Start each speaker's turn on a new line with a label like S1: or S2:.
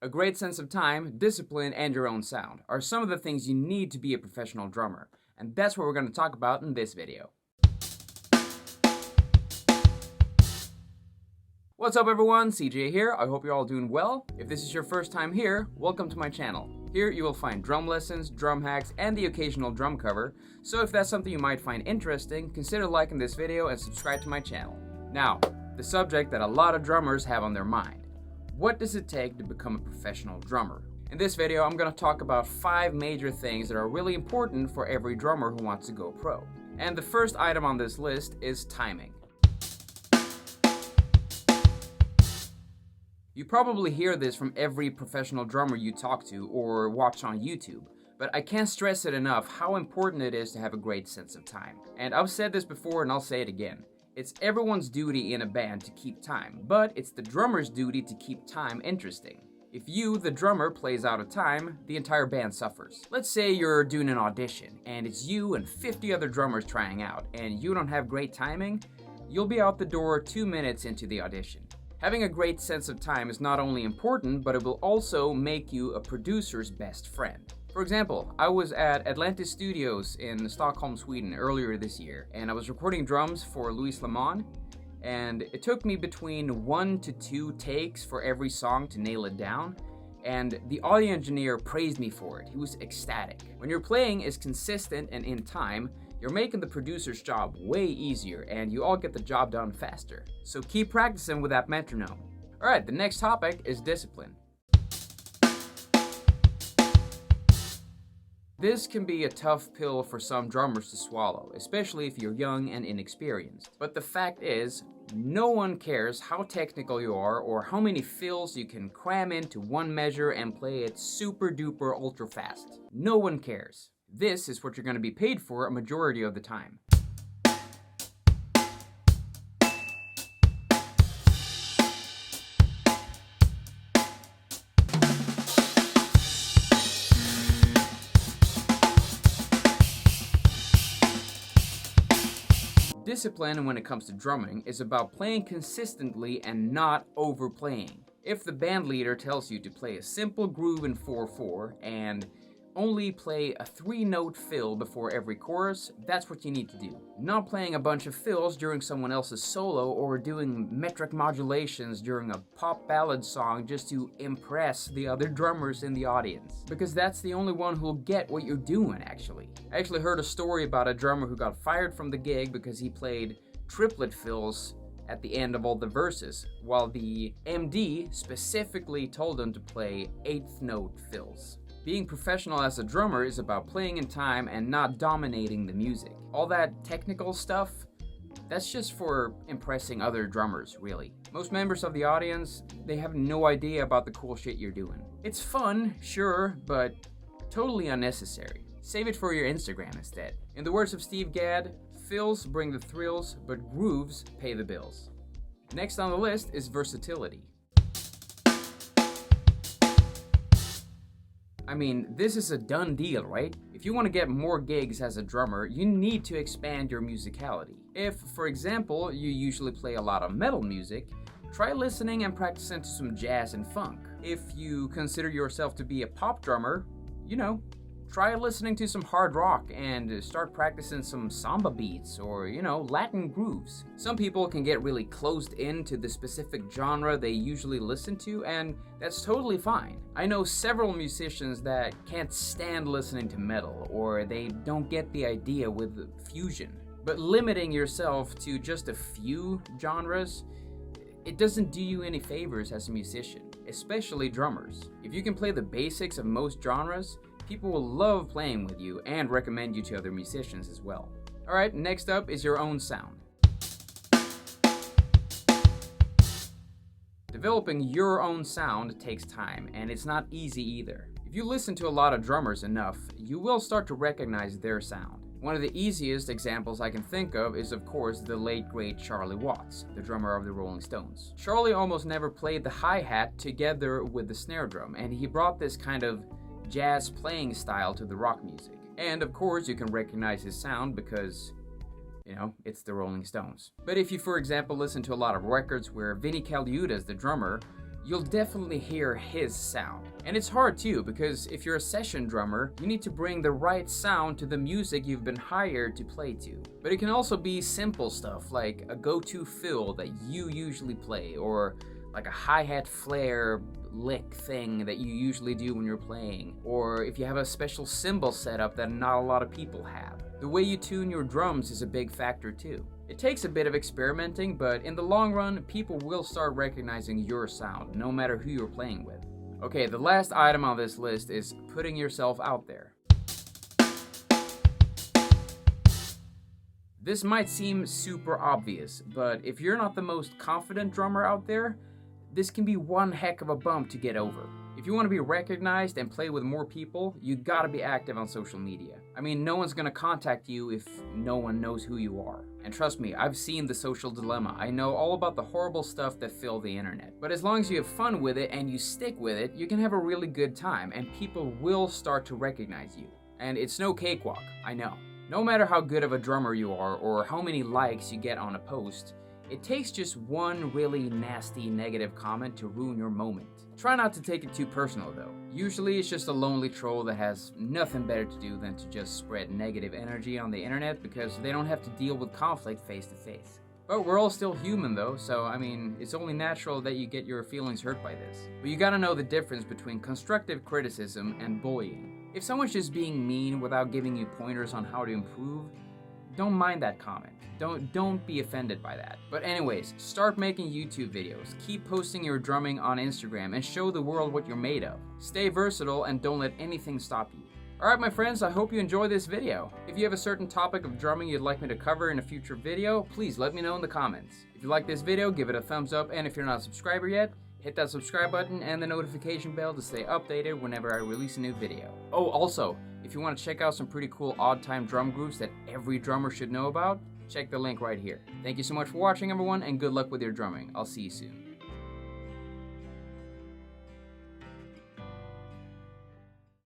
S1: A great sense of time, discipline, and your own sound are some of the things you need to be a professional drummer, and that's what we're going to talk about in this video. What's up everyone, CJ here. I hope you're all doing well. If this is your first time here, welcome to my channel. Here you will find drum lessons, drum hacks, and the occasional drum cover, so if that's something you might find interesting, consider liking this video and subscribe to my channel. Now, the subject that a lot of drummers have on their mind. What does it take to become a professional drummer? In this video, I'm going to talk about 5 major things that are really important for every drummer who wants to go pro. And the first item on this list is timing. You probably hear this from every professional drummer you talk to or watch on YouTube, but I can't stress it enough how important it is to have a great sense of time. And I've said this before and I'll say it again. It's everyone's duty in a band to keep time, but it's the drummer's duty to keep time interesting. If you, the drummer, plays out of time, the entire band suffers. Let's say you're doing an audition, and it's you and 50 other drummers trying out, and you don't have great timing, you'll be out the door 2 minutes into the audition. Having a great sense of time is not only important, but it will also make you a producer's best friend. For example, I was at Atlantis Studios in Stockholm, Sweden earlier this year, and I was recording drums for Luis Lemon, and it took me between 1 to 2 takes for every song to nail it down, and the audio engineer praised me for it. He was ecstatic. When your playing is consistent and in time, you're making the producer's job way easier and you all get the job done faster. So keep practicing with that metronome. Alright, the next topic is discipline. This can be a tough pill for some drummers to swallow, especially if you're young and inexperienced. But the fact is, no one cares how technical you are or how many fills you can cram into one measure and play it super duper ultra fast. No one cares. This is what you're going to be paid for a majority of the time. Discipline when it comes to drumming is about playing consistently and not overplaying. If the band leader tells you to play a simple groove in 4/4 and only play a 3-note fill before every chorus, that's what you need to do. Not playing a bunch of fills during someone else's solo or doing metric modulations during a pop ballad song just to impress the other drummers in the audience. Because that's the only one who'll get what you're doing, actually. I actually heard a story about a drummer who got fired from the gig because he played triplet fills at the end of all the verses, while the MD specifically told him to play 8th note fills. Being professional as a drummer is about playing in time and not dominating the music. All that technical stuff, that's just for impressing other drummers, really. Most members of the audience, they have no idea about the cool shit you're doing. It's fun, sure, but totally unnecessary. Save it for your Instagram instead. In the words of Steve Gadd, fills bring the thrills, but grooves pay the bills. Next on the list is versatility. I mean, this is a done deal, right? If you want to get more gigs as a drummer, you need to expand your musicality. If, for example, you usually play a lot of metal music, try listening and practicing to some jazz and funk. If you consider yourself to be a pop drummer, try listening to some hard rock and start practicing some samba beats or, Latin grooves. Some people can get really closed into the specific genre they usually listen to, and that's totally fine. I know several musicians that can't stand listening to metal, or they don't get the idea with fusion. But limiting yourself to just a few genres, it doesn't do you any favors as a musician, especially drummers. If you can play the basics of most genres, people will love playing with you and recommend you to other musicians as well. Alright, next up is your own sound. Developing your own sound takes time, and it's not easy either. If you listen to a lot of drummers enough, you will start to recognize their sound. One of the easiest examples I can think of is, of course, the late great Charlie Watts, the drummer of the Rolling Stones. Charlie almost never played the hi-hat together with the snare drum, and he brought this kind of jazz playing style to the rock music. And of course you can recognize his sound because, it's the Rolling Stones. But if you, for example, listen to a lot of records where Vinnie Colaiuta, the drummer, you'll definitely hear his sound. And it's hard too, because if you're a session drummer, you need to bring the right sound to the music you've been hired to play to. But it can also be simple stuff like a go-to fill that you usually play, or like a hi-hat flare lick thing that you usually do when you're playing, or if you have a special cymbal setup that not a lot of people have. The way you tune your drums is a big factor too. It takes a bit of experimenting, but in the long run, people will start recognizing your sound, no matter who you're playing with. Okay, the last item on this list is putting yourself out there. This might seem super obvious, but if you're not the most confident drummer out there, this can be one heck of a bump to get over. If you want to be recognized and play with more people, you gotta be active on social media. I mean, no one's gonna contact you if no one knows who you are. And trust me, I've seen the social dilemma. I know all about the horrible stuff that fill the internet. But as long as you have fun with it and you stick with it, you can have a really good time and people will start to recognize you. And it's no cakewalk, I know. No matter how good of a drummer you are or how many likes you get on a post, it takes just one really nasty negative comment to ruin your moment. Try not to take it too personal though. Usually it's just a lonely troll that has nothing better to do than to just spread negative energy on the internet because they don't have to deal with conflict face to face. But we're all still human though, so I mean, it's only natural that you get your feelings hurt by this. But you gotta know the difference between constructive criticism and bullying. If someone's just being mean without giving you pointers on how to improve, don't mind that comment. Don't be offended by that. But anyways, start making YouTube videos, keep posting your drumming on Instagram, and show the world what you're made of. Stay versatile and don't let anything stop you. Alright my friends, I hope you enjoyed this video. If you have a certain topic of drumming you'd like me to cover in a future video, please let me know in the comments. If you like this video, give it a thumbs up, and if you're not a subscriber yet, hit that subscribe button and the notification bell to stay updated whenever I release a new video. Oh, also, if you want to check out some pretty cool odd time drum groups that every drummer should know about, check the link right here. Thank you so much for watching everyone, and good luck with your drumming. I'll see you soon.